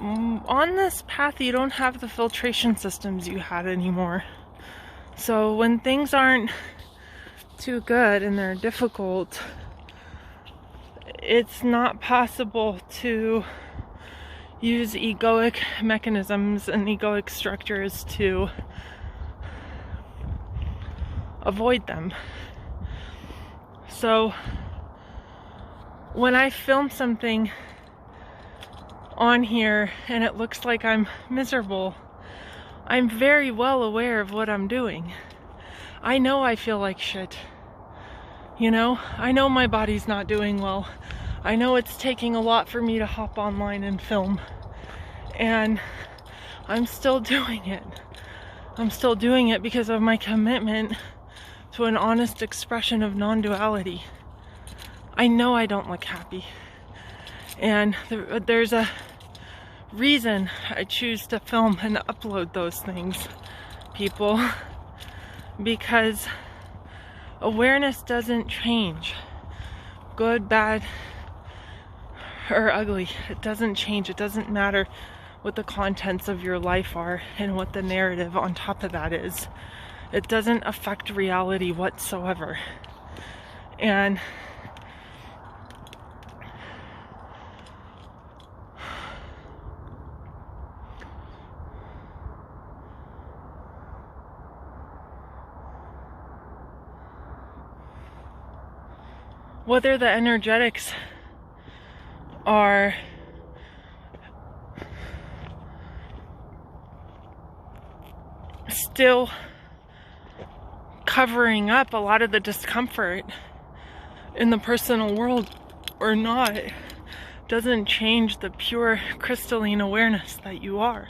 on this path, you don't have the filtration systems you had anymore. So when things aren't too good and they're difficult, it's not possible to use egoic mechanisms and egoic structures to avoid them. So when I film something on here and it looks like I'm miserable, I'm very well aware of what I'm doing. I know I feel like shit. You know, I know my body's not doing well. I know it's taking a lot for me to hop online and film. And I'm still doing it. I'm still doing it because of my commitment to an honest expression of non-duality. I know I don't look happy. And there's a reason I choose to film and upload those things, people. Because awareness doesn't change. Good, bad, or ugly. It doesn't change. It doesn't matter what the contents of your life are and what the narrative on top of that is. It doesn't affect reality whatsoever. And whether the energetics are still covering up a lot of the discomfort in the personal world or not, doesn't change the pure crystalline awareness that you are.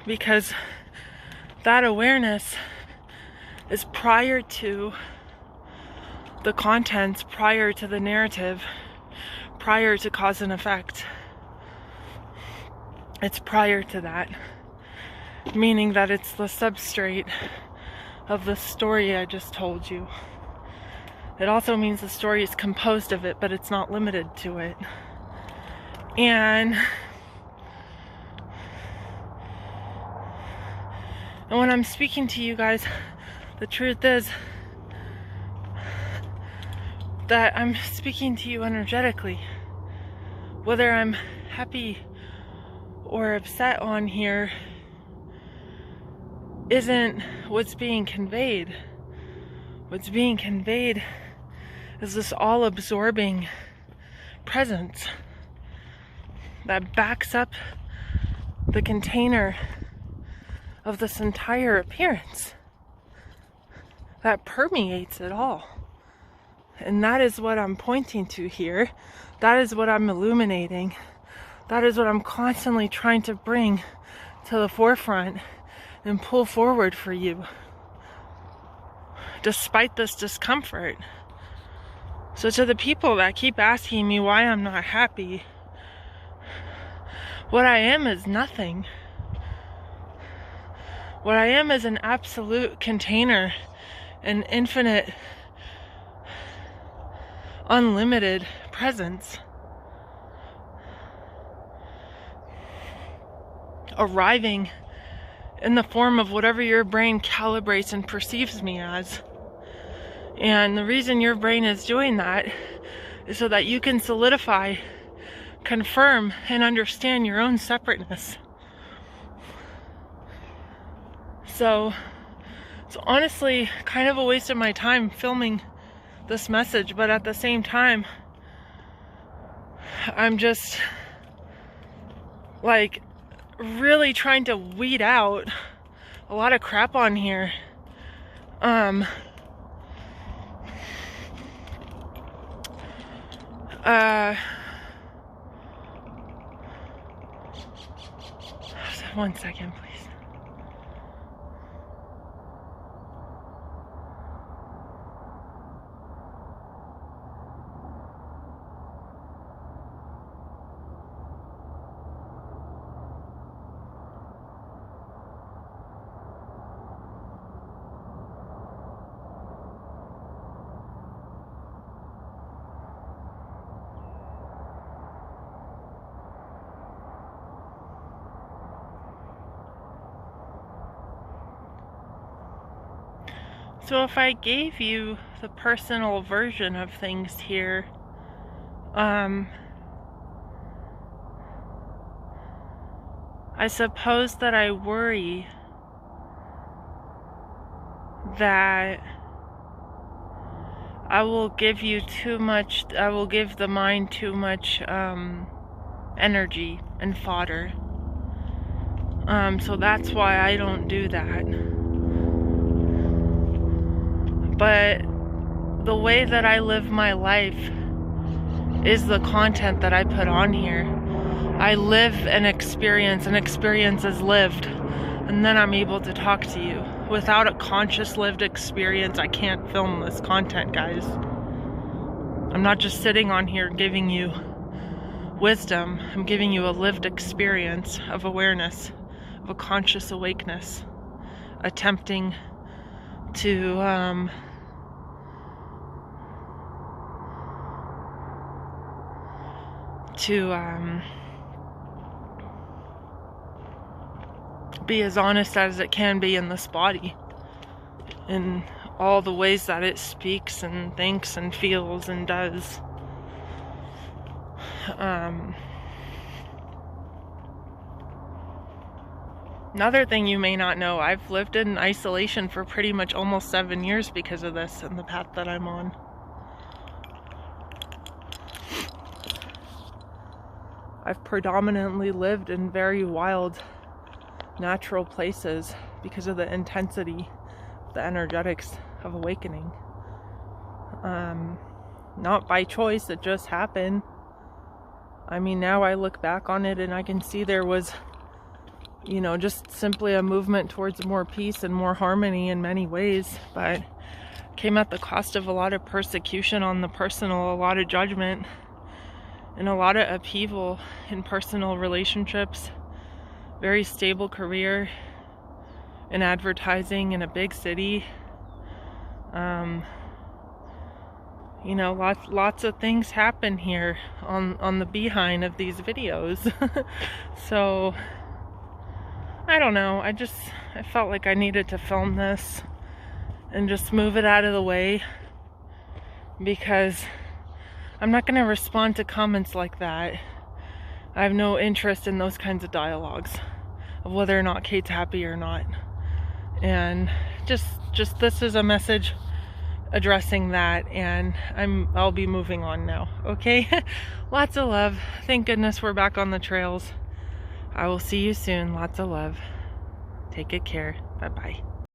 Because that awareness is prior to the contents, prior to the narrative, prior to cause and effect. It's prior to that, meaning that it's the substrate of the story I just told you. It also means the story is composed of it, but it's not limited to it. And when I'm speaking to you guys, the truth is that I'm speaking to you energetically. Whether I'm happy or upset on here isn't what's being conveyed. What's being conveyed is this all-absorbing presence that backs up the container of this entire appearance, that permeates it all. And that is what I'm pointing to here. That is what I'm illuminating. That is what I'm constantly trying to bring to the forefront and pull forward for you, despite this discomfort. So to the people that keep asking me why I'm not happy, what I am is nothing. What I am is an absolute container, an infinite, unlimited presence, arriving in the form of whatever your brain calibrates and perceives me as. And the reason your brain is doing that is so that you can solidify, confirm, and understand your own separateness. So it's honestly kind of a waste of my time filming this message, but at the same time, I'm just like really trying to weed out a lot of crap on here. One second, please. So if I gave you the personal version of things here, I suppose that I worry that I will give you too much, I will give the mind too much energy and fodder. So that's why I don't do that. But the way that I live my life is the content that I put on here. I live an experience is lived, and then I'm able to talk to you. Without a conscious lived experience, I can't film this content, guys. I'm not just sitting on here giving you wisdom. I'm giving you a lived experience of awareness, of a conscious awakeness, attempting to be as honest as it can be in this body, in all the ways that it speaks and thinks and feels and does. Another thing you may not know, I've lived in isolation for pretty much almost 7 years because of this and the path that I'm on. I've predominantly lived in very wild, natural places because of the intensity, the energetics of awakening. Not by choice, it just happened. I mean, now I look back on it and I can see there was, you know, just simply a movement towards more peace and more harmony in many ways, but came at the cost of a lot of persecution on the personal, a lot of judgment, and a lot of upheaval in personal relationships. Very stable career in advertising in a big city. You know, lots of things happen here on the behind of these videos. So I don't know, I felt like I needed to film this and just move it out of the way, because I'm not going to respond to comments like that. I have no interest in those kinds of dialogues of whether or not Kate's happy or not. And just this is a message addressing that, and I'll be moving on now, okay? Lots of love. Thank goodness we're back on the trails. I will see you soon. Lots of love. Take good care. Bye-bye.